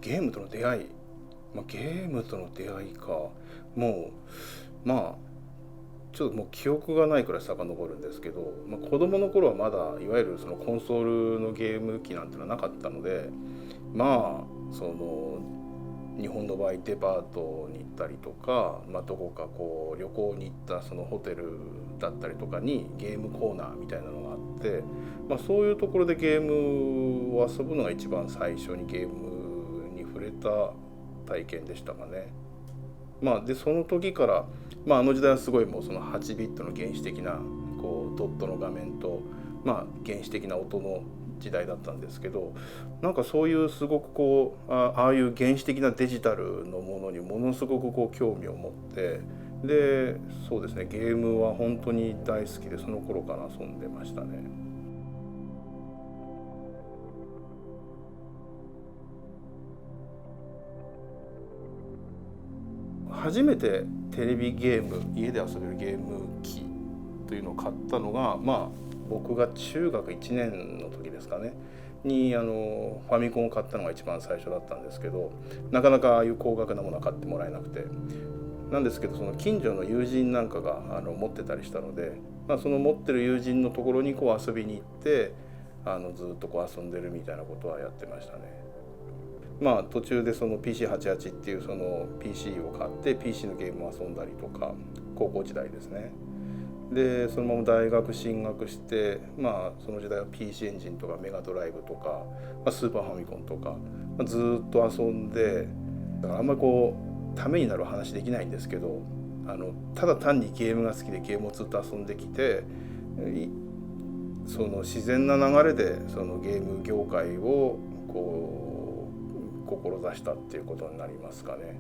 ゲームとの出会い、ゲームとの出会いか、もうまあちょっともう記憶がないくらい遡るんですけど、子供の頃はまだいわゆるそのコンソールのゲーム機なんてのはなかったので、その日本の場合デパートに行ったりとか、どこかこう旅行に行ったそのホテルだったりとかにゲームコーナーみたいなのがあって、そういうところでゲームを遊ぶのが一番最初にゲームに触れた体験でしたかね。でその時から、あの時代はすごいもうその8ビットの原始的なこうドットの画面と、原始的な音の時代だったんですけど、なんかそういうすごくこうああいう原始的なデジタルのものにものすごくこう興味を持って、でそうですね、ゲームは本当に大好きでその頃から遊んでましたね。初めてテレビゲーム、家で遊べるゲーム機というのを買ったのが、僕が中学1年の時ですかねにファミコンを買ったのが一番最初だったんですけど、なかなかああいう高額なものは買ってもらえなくて、なんですけどその近所の友人なんかが持ってたりしたので、その持ってる友人のところにこう遊びに行ってずっとこう遊んでるみたいなことはやってましたね。途中でその PC88 っていうその PC を買って PC のゲームを遊んだりとか、高校時代ですね。でそのまま大学進学して、その時代は PC エンジンとかメガドライブとか、スーパーファミコンとか、ずっと遊んで、だからあんまりこうためになる話できないんですけど、ただ単にゲームが好きでゲームをずっと遊んできて、その自然な流れでそのゲーム業界をこう志したっていうことになりますかね。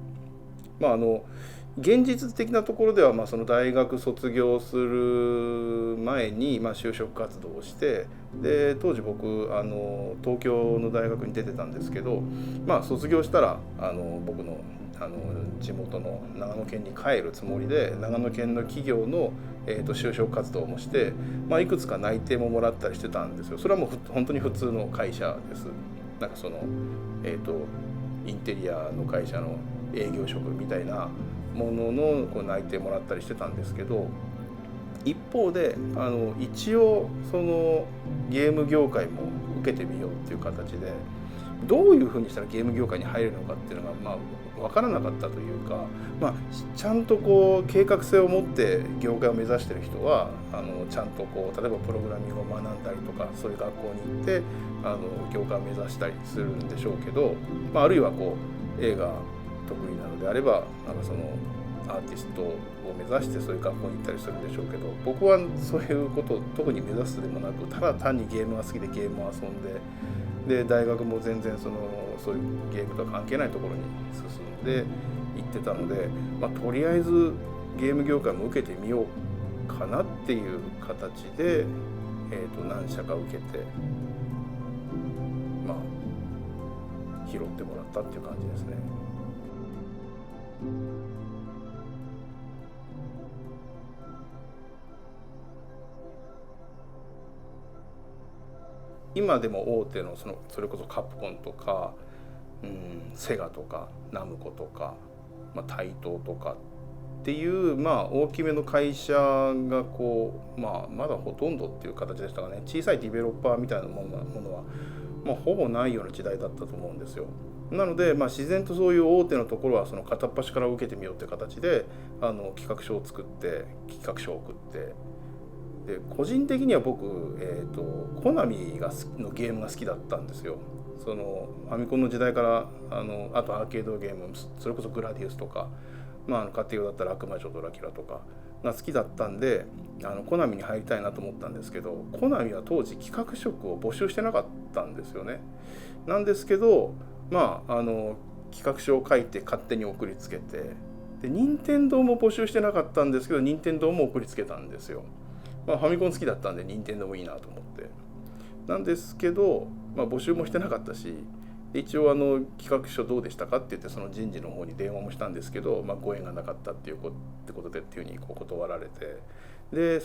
現実的なところでは、その大学卒業する前に、就職活動をして、で当時僕東京の大学に出てたんですけど、卒業したら僕の地元の長野県に帰るつもりで長野県の企業の、就職活動もして、いくつか内定ももらったりしてたんですよ。それはもう本当に普通の会社です。なんかその、インテリアの会社の営業職みたいなもののこう内定もらったりしてたんですけど、一方で一応そのゲーム業界も受けてみようっていう形で、どういうふうにしたらゲーム業界に入れるのかっていうのが分からなかったというか、ちゃんとこう計画性を持って業界を目指してる人はちゃんとこう例えばプログラミングを学んだりとか、そういう学校に行って業界を目指したりするんでしょうけど、あるいはこう映画得意なのであればそのアーティストを目指してそういう学校に行ったりするんでしょうけど、僕はそういうことを特に目指すでもなく、ただ単にゲームが好きでゲームを遊んで、大学も全然そういうゲームとは関係ないところに進んで行ってたので、とりあえずゲーム業界も受けてみようかなっていう形で、何社か受けて、拾ってもらったっていう感じですね。今でも大手のそれこそカプコンとか、セガとかナムコとか、タイトーとかっていう、大きめの会社がこう、まだほとんどっていう形でしたかね。小さいディベロッパーみたいなものは、ほぼないような時代だったと思うんですよ。なので、自然とそういう大手のところはその片っ端から受けてみようって形で企画書を作って企画書を送って、で個人的には僕、コナミのゲームが好きだったんですよ。そのファミコンの時代からあとアーケードゲーム、それこそグラディウスとか、家庭用だったら悪魔女ドラキュラとかが好きだったんで、コナミに入りたいなと思ったんですけど、コナミは当時企画職を募集してなかったんですよね。なんですけど、企画書を書いて勝手に送りつけて、で任天堂も募集してなかったんですけど任天堂も送りつけたんですよ。ファミコン好きだったんで任天堂もいいなと思って、なんですけど、募集もしてなかったし、一応企画書どうでしたかって言ってその人事の方に電話もしたんですけど、ご縁がなかったってことでっていうふうに断られて、で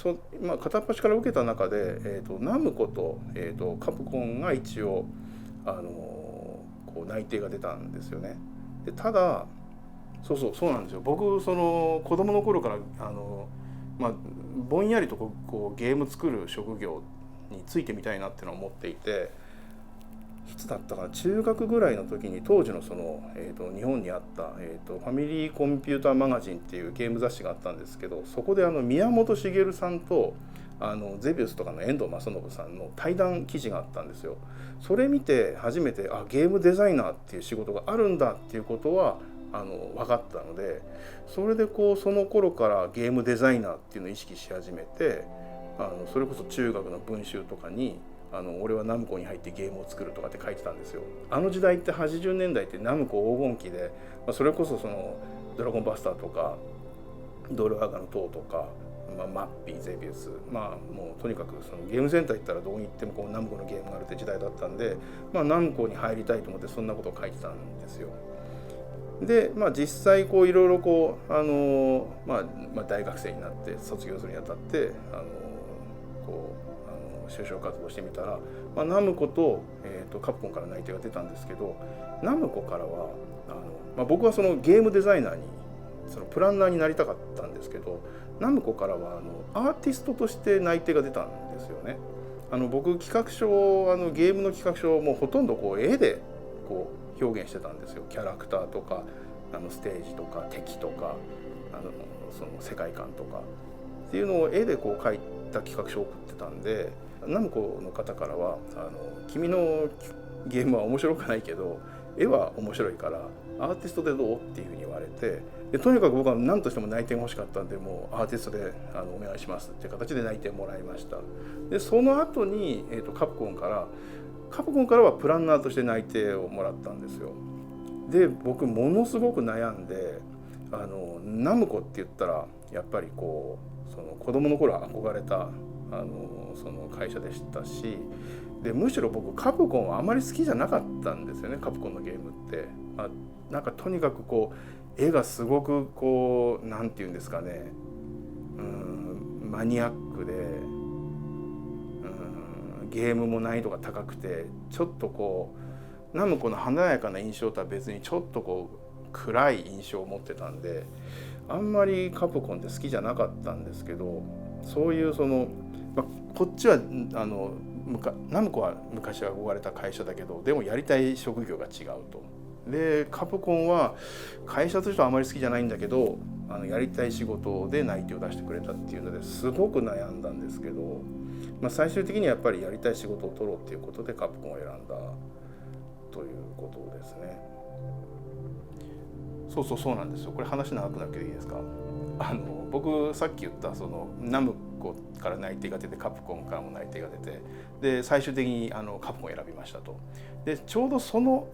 片っ端から受けた中で、ナムコと、カプコンが一応こう内定が出たんですよね。でただそうなんですよ。僕その子供の頃からぼんやりとこうゲーム作る職業についてみたいなっていうのを思っていて、いつだったかな、中学ぐらいの時に当時の日本にあった、ファミリーコンピューターマガジンっていうゲーム雑誌があったんですけど、そこで宮本茂さんとゼビウスとかの遠藤正信さんの対談記事があったんですよ。それ見て初めてゲームデザイナーっていう仕事があるんだっていうことは分かったので、それでその頃からゲームデザイナーっていうのを意識し始めて、それこそ中学の文集とかに俺はナムコに入ってゲームを作るとかって書いてたんですよ。あの時代って80年代ってナムコ黄金期で、それこそドラゴンバスターとかドルハガの塔とか、マッピー、ゼビウス、もうとにかくゲームセンター行ったらどこに行ってもナムコのゲームがあるって時代だったんで、ナムコに入りたいと思ってそんなことを書いてたんですよ。で実際いろいろ大学生になって卒業するにあたって就職活動してみたら、ナムコと、カプコンから内定が出たんですけど、ナムコからは僕はゲームデザイナーにプランナーになりたかったんですけど、ナムコからはアーティストとして内定が出たんですよね。僕企画書ゲームの企画書をもうほとんど絵で表現してたんですよ。キャラクターとかステージとか敵とかその世界観とかっていうのを絵で書いた企画書を送ってたんで、ナムコの方からは君のゲームは面白くないけど絵は面白いからアーティストでどうっていうふうに言われて、でとにかく僕は何としても内定が欲しかったんで、もうアーティストでお願いしますっていう形で内定もらいました。でその後に、カプコンからはプランナーとして内定をもらったんですよ。で僕ものすごく悩んで、ナムコって言ったらやっぱり子供の頃憧れたその会社でしたし、でむしろ僕カプコンはあまり好きじゃなかったんですよね。カプコンのゲームってなんかとにかく絵がすごくなんていうんですかね、マニアックでゲームも難易度が高くて、ちょっとナムコの華やかな印象とは別にちょっと暗い印象を持ってたんで、あんまりカプコンって好きじゃなかったんですけど、そういうこっちはナムコは昔憧れた会社だけど、でもやりたい職業が違うと。でカプコンは会社としてはあまり好きじゃないんだけどやりたい仕事で内定を出してくれたっていうのですごく悩んだんですけど、最終的にはやっぱりやりたい仕事を取ろうっていうことでカプコンを選んだということですね。そうなんですよ。これ話長くなるけどいいですか。僕さっき言ったナムコから内定が出てカプコンからも内定が出て、で最終的にカプコンを選びましたと。でちょうどその、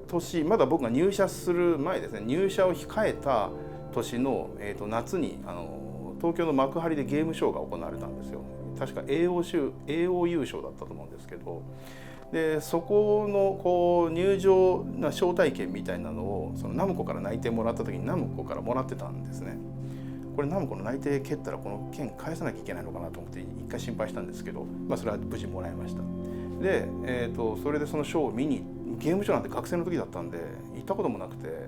年、まだ僕が入社する前ですね、入社を控えた年の、夏に東京の幕張でゲームショーが行われたんですよ。確か AO 優勝だったと思うんですけど、でそこの入場な招待券みたいなのをナムコから内定もらった時にナムコからもらってたんですね。これナムコの内定蹴ったらこの券返さなきゃいけないのかなと思って一回心配したんですけど、それは無事もらいました。で、それでそのショーを見に、ゲームショーなんて学生の時だったんで行ったこともなくて、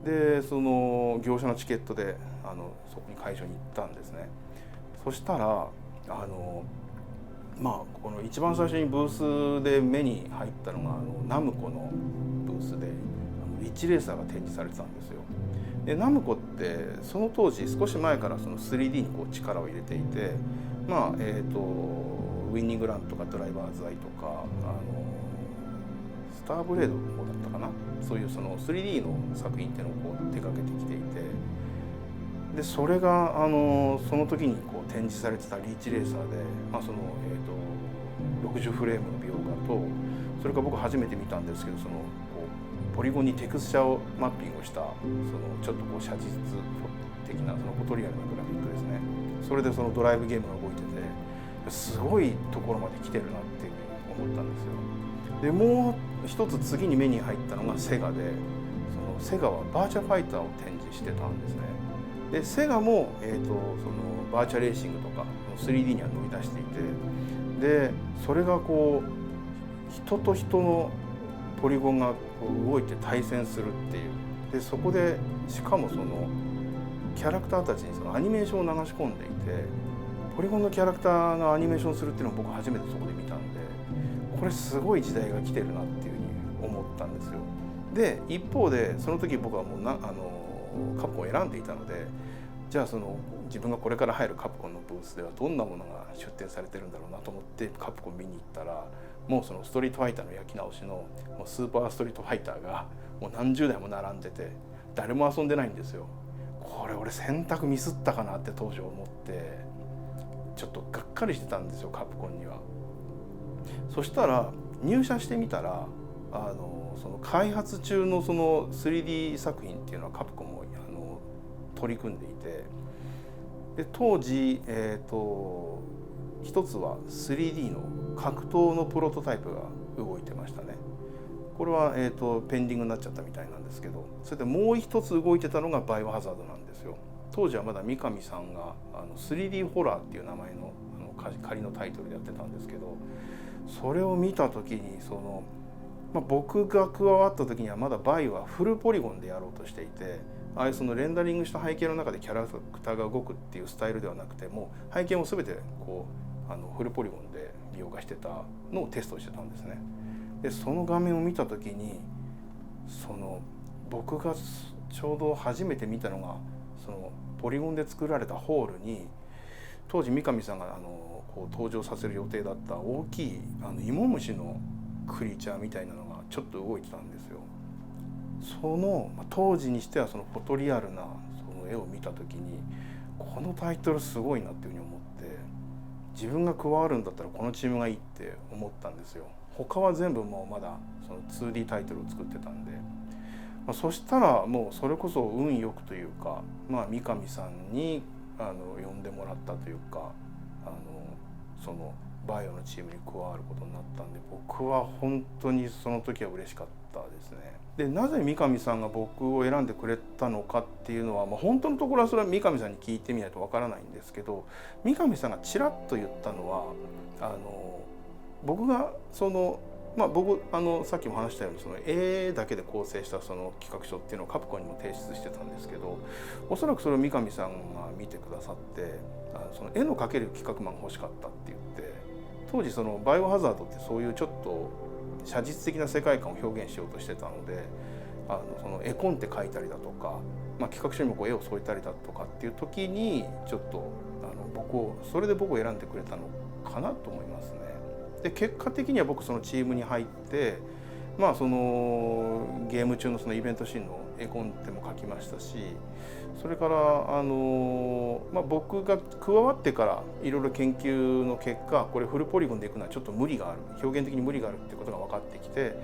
でその業者のチケットでそこに会場に行ったんですね。そしたらこの一番最初にブースで目に入ったのがナムコのブースでリッチレーサーが展示されてたんですよ。でナムコってその当時少し前から3D に力を入れていて、ウィニングランとかドライバーズアイとかスターブレードの方だったかな、そういう3D の作品っていうのを手掛けてきていて、でそれがその時に展示されてたリーチレーサーで、60フレームの描画と、それから僕初めて見たんですけどポリゴンにテクスチャをマッピングをしたちょっと写実的なフォトリアルなグラフィックですね。それでドライブゲームが動いててすごいところまで来てるなっていうふうに思ったんですよ。でもう一つ次に目に入ったのがセガで、セガはバーチャルファイターを展示してたんですね。でセガも、バーチャルレーシングとか 3D には乗り出していて、でそれが人と人のポリゴンがこう動いて対戦するっていう。でそこでしかもそのキャラクターたちにそのアニメーションを流し込んでいて、ポリゴンのキャラクターがアニメーションするっていうのを僕初めてそこで見たんで、これすごい時代が来てるなっていうふうに思ったんですよ。で一方でその時僕はもうカプコンを選んでいたので、じゃあその自分がこれから入るカプコンのブースではどんなものが出展されてるんだろうなと思ってカプコン見に行ったら、もうそのストリートファイターの焼き直しのもうスーパーストリートファイターがもう何十台も並んでて、誰も遊んでないんですよ。これ俺選択ミスったかなって当時思ってちょっとがっかりしてたんですよ、カプコンには。そしたら入社してみたらその開発中のその 3D 作品っていうのはカプコンも取り組んでいて、で当時一つは 3D の格闘のプロトタイプが動いてましたね。これは、ペンディングになっちゃったみたいなんですけど、それでもう一つ動いてたのがバイオハザードなんですよ。当時はまだ三上さんが3D ホラーっていう名前の仮のタイトルでやってたんですけど、それを見た時に僕が加わった時にはまだバイオはフルポリゴンでやろうとしていて、ああいうそのレンダリングした背景の中でキャラクターが動くっていうスタイルではなくて、もう背景も全てこうフルポリゴンで利用化してたのをテストしてたんですね。でその画面を見た時に僕がちょうど初めて見たのがそのポリゴンで作られたホールに、当時三上さんがこう登場させる予定だった大きい芋虫のクリーチャーみたいなのがちょっと動いてたんですよ。当時にしてはそのフォトリアルなその絵を見た時に、このタイトルすごいなっていうふうに思って、自分が加わるんだったらこのチームがいいって思ったんですよ。他は全部もうまだその 2D タイトルを作ってたんで、そしたらもうそれこそ運よくというか、三上さんに呼んでもらったというか、そのバイオのチームに加わることになったんで、僕は本当にその時は嬉しかったですね。でなぜ三上さんが僕を選んでくれたのかっていうのは、本当のところはそれは三上さんに聞いてみないとわからないんですけど、三上さんがちらっと言ったのは僕が僕さっきも話したようにその絵だけで構成したその企画書っていうのをカプコンにも提出してたんですけど、おそらくそれを三上さんが見てくださってその絵の描ける企画マンが欲しかったって言って、当時そのバイオハザードってそういうちょっと写実的な世界観を表現しようとしてたので、その絵コンテ描いたりだとか、企画書にもこう絵を添えたりだとかっていう時にちょっとそれで僕を選んでくれたのかなと思いますね。で結果的には僕そのチームに入って、そのゲーム中のそのイベントシーンの絵コンテも描きましたし、それから僕が加わってからいろいろ研究の結果、これフルポリゴンでいくのはちょっと無理がある、表現的に無理があるっていうことが分かってきて、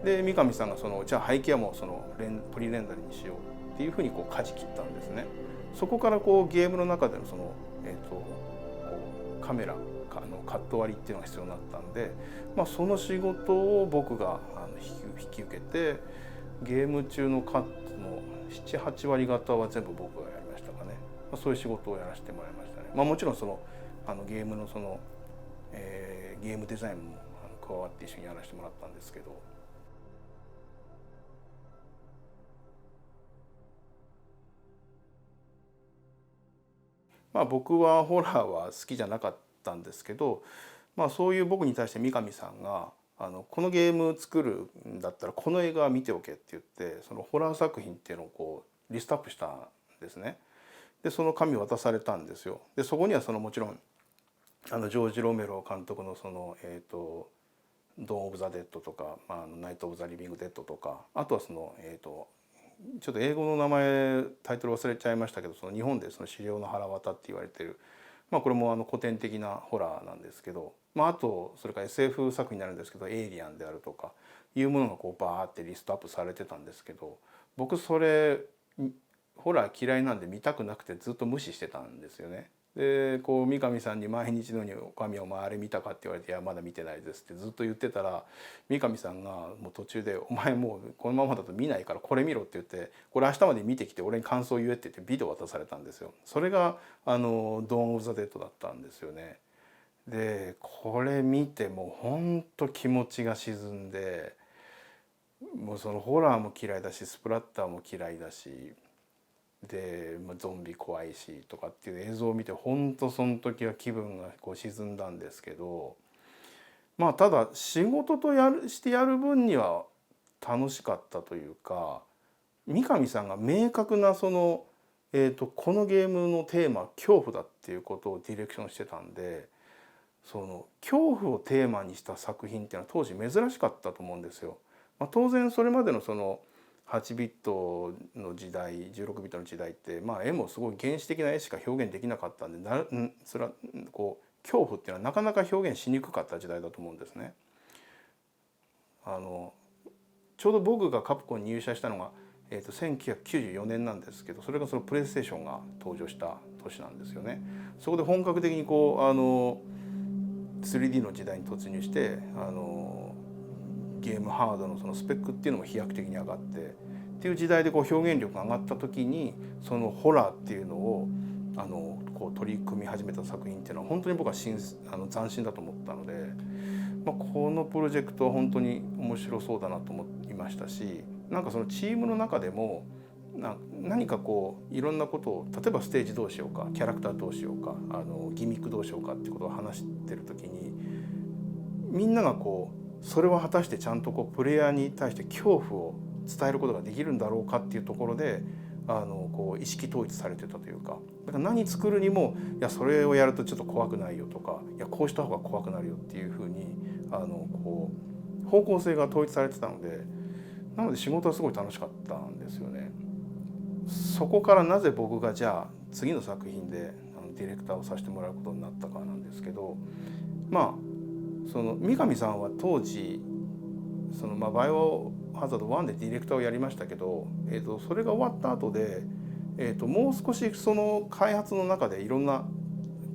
で三上さんがじゃあ背景はもうプリレンダルにしようっていうふうに舵切ったんですね。そこからゲームの中でのカメラカット割りっていうのが必要になったんで、その仕事を僕が引き受けて、ゲーム中のカットの 7,8 割方は全部僕がやりましたかね。そういう仕事をやらせてもらいましたね。もちろんゲームのゲームデザインも加わって一緒にやらせてもらったんですけど。僕はホラーは好きじゃなかったんですけど、そういう僕に対して三上さんがこのゲーム作るんだったらこの映画は見ておけって言って、そのホラー作品っていうのをリストアップしたんですね。でその紙を渡されたんですよ。でそこにはもちろんジョージ・ロメロ監督のドーン・オブ・ザ・デッドとか、ナイト・オブ・ザ・リビング・デッドとか、あとはちょっと英語の名前タイトル忘れちゃいましたけど、日本で死霊の腹渡って言われてる、これも古典的なホラーなんですけど、あとそれから SF 作品になるんですけど、エイリアンであるとかいうものがバーってリストアップされてたんですけど、僕それホラー嫌いなんで見たくなくてずっと無視してたんですよね。で三上さんに毎日のように「おかみお前あれ見たか?」って言われて「いやまだ見てないです」ってずっと言ってたら、三上さんがもう途中で「お前もうこのままだと見ないからこれ見ろ」って言って、「これ明日まで見てきて俺に感想言え」って言ってビデオ渡されたんですよ。それがドーン・オブ・ザ・デッドだったんですよね。でこれ見てもうほんと気持ちが沈んで、もうそのホラーも嫌いだしスプラッターも嫌いだしで、ゾンビ怖いしとかっていう映像を見て本当その時は気分がこう沈んだんですけど、ただ仕事としてやる分には楽しかったというか、三上さんが明確なその、このゲームのテーマは恐怖だっていうことをディレクションしてたんで、その恐怖をテーマにした作品っていうのは当時珍しかったと思うんですよ。当然それまでのその8ビットの時代16ビットの時代って、絵もすごい原始的な絵しか表現できなかったんでそれはこう恐怖っていうのはなかなか表現しにくかった時代だと思うんですね。ちょうど僕がカプコンに入社したのが、1994年なんですけど、それがそのプレイステーションが登場した年なんですよね。そこで本格的にこう3D の時代に突入してゲームハードのそのスペックっていうのも飛躍的に上がってっていう時代でこう表現力が上がった時にそのホラーっていうのをこう取り組み始めた作品っていうのは本当に僕は斬新だと思ったので、このプロジェクトは本当に面白そうだなと思いましたし、なんかそのチームの中でも何かこういろんなことを例えばステージどうしようかキャラクターどうしようかギミックどうしようかっていうことを話してる時にみんながこうそれは果たしてちゃんとこうプレイヤーに対して恐怖を伝えることができるんだろうかっていうところでこう意識統一されてたというか、だから何作るにもいやそれをやるとちょっと怖くないよとかいやこうした方が怖くなるよっていうふうにこう方向性が統一されてたので、なので仕事はすごい楽しかったんですよね。そこからなぜ僕がじゃあ次の作品でディレクターをさせてもらうことになったかなんですけど、その三上さんは当時そのバイオハザード1でディレクターをやりましたけど、それが終わった後で、もう少しその開発の中でいろんな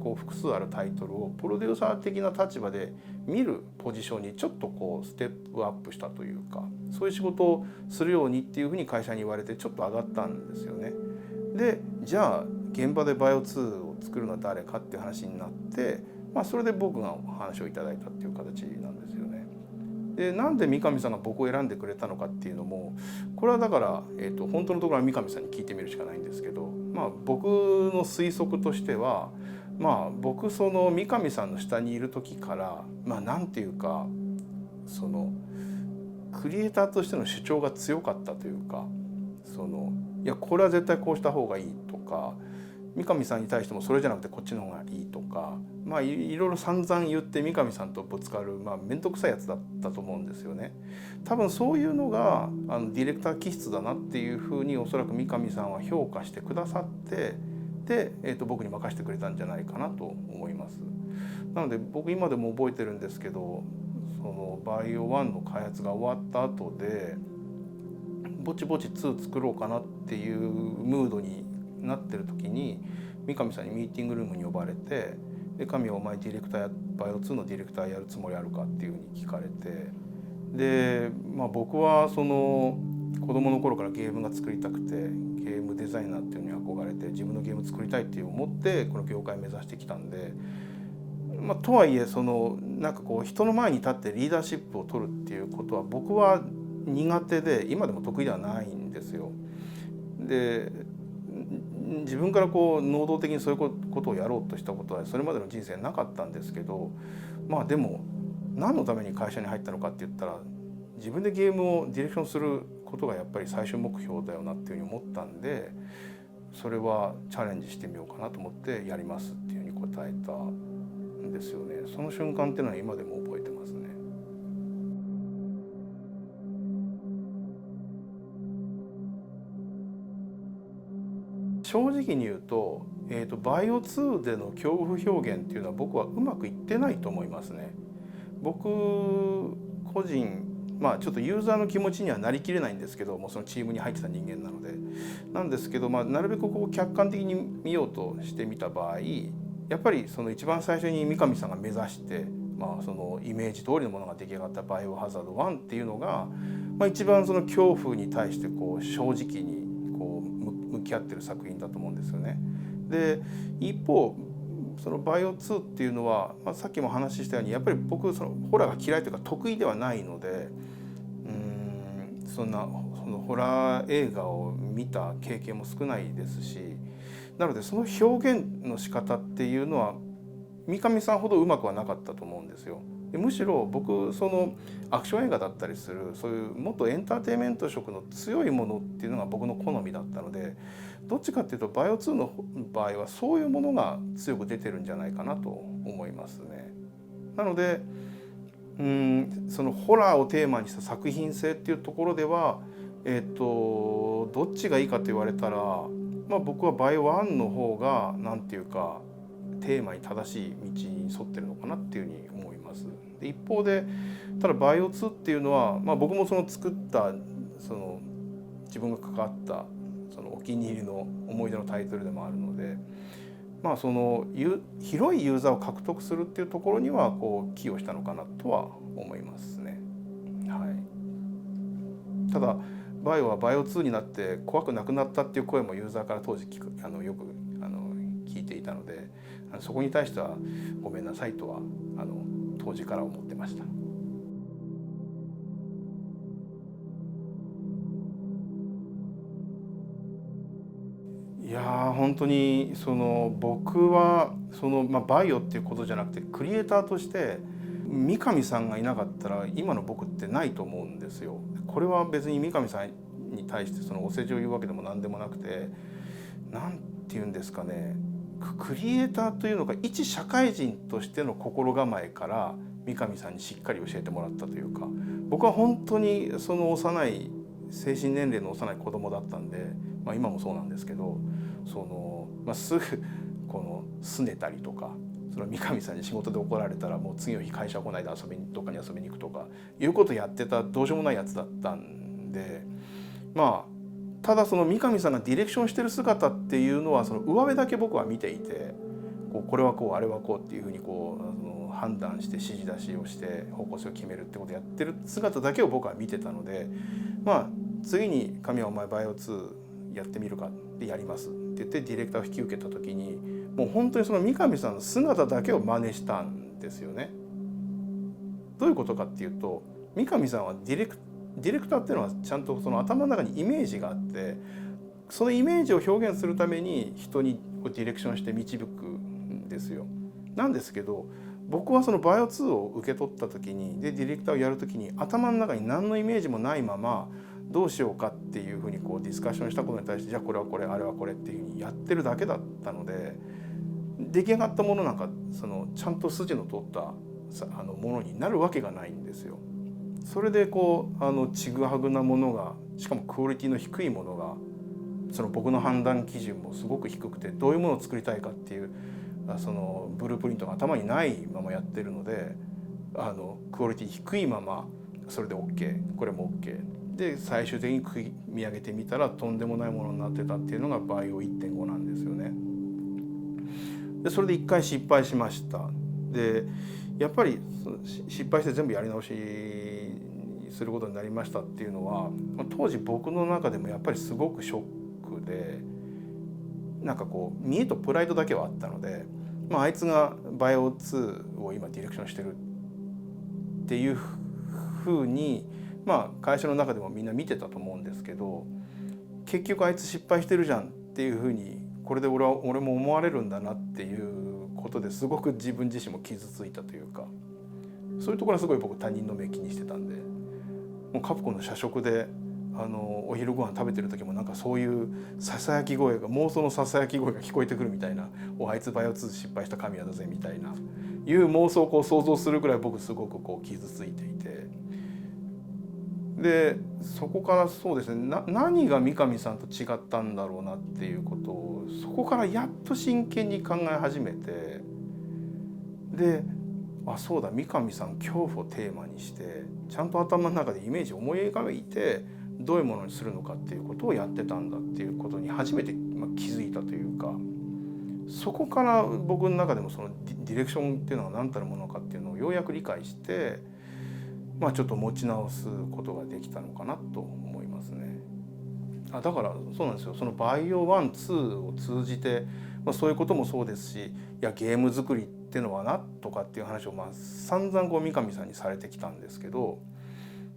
こう複数あるタイトルをプロデューサー的な立場で見るポジションにちょっとこうステップアップしたというか、そういう仕事をするようにっていうふうに会社に言われてちょっと上がったんですよね。でじゃあ現場でバイオ2を作るのは誰かっていう話になって、それで僕がお話をいただいたっていう形なんですよね。でなんで三上さんが僕を選んでくれたのかっていうのもこれはだから、本当のところは三上さんに聞いてみるしかないんですけど、僕の推測としては僕その三上さんの下にいる時からなんていうかそのクリエイターとしての主張が強かったというか、いやこれは絶対こうした方がいいとか三上さんに対してもそれじゃなくてこっちの方がいいとか、いろいろ散々言って三上さんとぶつかる面倒くさいやつだったと思うんですよね。多分そういうのがディレクター気質だなっていうふうにおそらく三上さんは評価してくださってで、僕に任せてくれたんじゃないかなと思います。なので僕今でも覚えてるんですけど、そのバイオ1の開発が終わった後でぼちぼち2作ろうかなっていうムードになってる時に三上さんにミーティングルームに呼ばれて「で神はお前ディレクターバイオ2のディレクターやるつもりあるか?」っていうふうに聞かれて、で、僕はその子供の頃からゲームが作りたくてゲームデザイナーっていうのに憧れて自分のゲーム作りたいって思ってこの業界を目指してきたんで、とはいえそのなんかこう人の前に立ってリーダーシップを取るっていうことは僕は苦手で今でも得意ではないんですよ。で自分からこう能動的にそういうことをやろうとしたことはそれまでの人生なかったんですけど、でも何のために会社に入ったのかって言ったら自分でゲームをディレクションすることがやっぱり最終目標だよなっていうふうに思ったんで、それはチャレンジしてみようかなと思ってやりますっていうふうに答えたんですよね。その瞬間っていうのは今でも覚えてますね。正直に言うと、バイオ2での恐怖表現っていうのは僕はうまくいってないと思いますね。僕個人ちょっとユーザーの気持ちにはなりきれないんですけども、そのチームに入ってた人間なのでなんですけど、なるべくこう客観的に見ようとしてみた場合やっぱりその一番最初に三上さんが目指してそのイメージ通りのものが出来上がったバイオハザード1っていうのが、一番その恐怖に対してこう正直にこう向き合ってる作品だと思うんですよね。で一方そのバイオ2っていうのは、さっきも話したようにやっぱり僕そのホラーが嫌いというか得意ではないので、そのホラー映画を見た経験も少ないですし、なのでその表現の仕方っていうのは三上さんほどうまくはなかったと思うんですよ。でむしろ僕そのアクション映画だったりするそういうもっとエンターテインメント色の強いものっていうのが僕の好みだったので、どっちかっていうとバイオ2の場合はそういうものが強く出てるんじゃないかなと思いますね。なのでそのホラーをテーマにした作品性っていうところでは、どっちがいいかと言われたら、僕はバイオ1の方がなんていうかテーマに正しい道に沿ってるのかなっていうふうに思います。で一方でただバイオ2っていうのは、僕もその作ったその自分が関わったそのお気に入りの思い出のタイトルでもあるので、その広いユーザーを獲得するっていうところにはこう寄与したのかなとは思いますね。はい、ただバイオはバイオ2になって怖くなくなったっていう声もユーザーから当時よく聞いていたので、そこに対してはごめんなさいとは当時から思ってました。いや本当に僕はバイオっていうことじゃなくてクリエイターとして三上さんがいなかったら今の僕ってないと思うんですよ。これは別に三上さんに対してお世辞を言うわけでも何でもなくて、なんて言うんですかね、クリエイターというのが一社会人としての心構えから三上さんにしっかり教えてもらったというか、僕は本当に幼い精神年齢の幼い子供だったんで、今もそうなんですけど、すぐ拗ねたりとか、三上さんに仕事で怒られたらもう次の日会社来ないでどっかに遊びに行くとかいうことやってたどうしようもないやつだったんで、ただその三上さんがディレクションしてる姿っていうのはその上辺だけ僕は見ていて、これはこうあれはこうっていうふうに判断して指示出しをして方向性を決めるってことをやってる姿だけを僕は見てたので、次に神はお前バイオ2やってみるかってやりますって言ってディレクターを引き受けた時にもう本当にその三上さんの姿だけを真似したんですよね。どういうことかっていうと、三上さんはディレクターっていうのはちゃんとその頭の中にイメージがあって、そのイメージを表現するために人にディレクションして導くんですよ。なんですけど僕はそのバイオ2を受け取った時にディレクターをやる時に頭の中に何のイメージもないままどうしようかっていうふうにディスカッションしたことに対して、じゃあこれはこれあれはこれっていうふうにやってるだけだったので、出来上がったものなんかちゃんと筋の通ったものになるわけがないんですよ。それでちぐはぐなものが、しかもクオリティの低いものが僕の判断基準もすごく低くて、どういうものを作りたいかっていうブループリントが頭にないままやってるので、クオリティ低いままそれで OK、 これも OKで最終的に見上げてみたらとんでもないものになってたっていうのがバイオ 1.5 なんですよね。でそれで一回失敗しました。でやっぱり失敗して全部やり直しすることになりましたっていうのは、当時僕の中でもやっぱりすごくショックで、なんか見栄とプライドだけはあったので、あいつがバイオ2を今ディレクションしてるっていうふうに会社の中でもみんな見てたと思うんですけど、結局あいつ失敗してるじゃんっていうふうにこれで俺も思われるんだなっていうことですごく自分自身も傷ついたというか、そういうところはすごい僕他人の目気にしてたんで、もうカプコンの社食でお昼ご飯食べてる時もなんかそういうささやき声が、妄想のささやき声が聞こえてくるみたいな、あいつバイオ2失敗した神谷だぜみたいないう妄想を想像するぐらい僕すごく傷ついていて、でそこからそうですね、何が三上さんと違ったんだろうなっていうことをそこからやっと真剣に考え始めて、でそうだ、三上さん恐怖をテーマにしてちゃんと頭の中でイメージを思い描いてどういうものにするのかっていうことをやってたんだっていうことに初めて気づいたというか、そこから僕の中でもそのディレクションっていうのは何たるものかっていうのをようやく理解して、ちょっと持ち直すことができたのかなと思いますね。だからそうなんですよ、そのバイオ1、2を通じて、そういうこともそうですし、いやゲーム作りっていうのはなとかっていう話を散々三上さんにされてきたんですけど、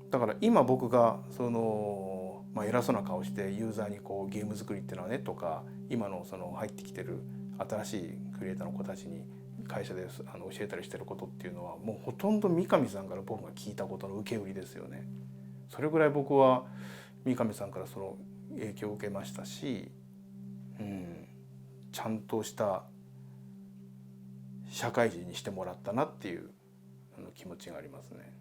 だから今僕がその、偉そうな顔してユーザーにこうゲーム作りっていうのはねとか、今のその入ってきてる新しいクリエイターの子たちに会社で教えたりしてることっていうのは、もうほとんど三上さんから僕が聞いたことの受け売りですよね。それぐらい僕は三上さんからその影響を受けましたし、ちゃんとした社会人にしてもらったなっていう気持ちがありますね。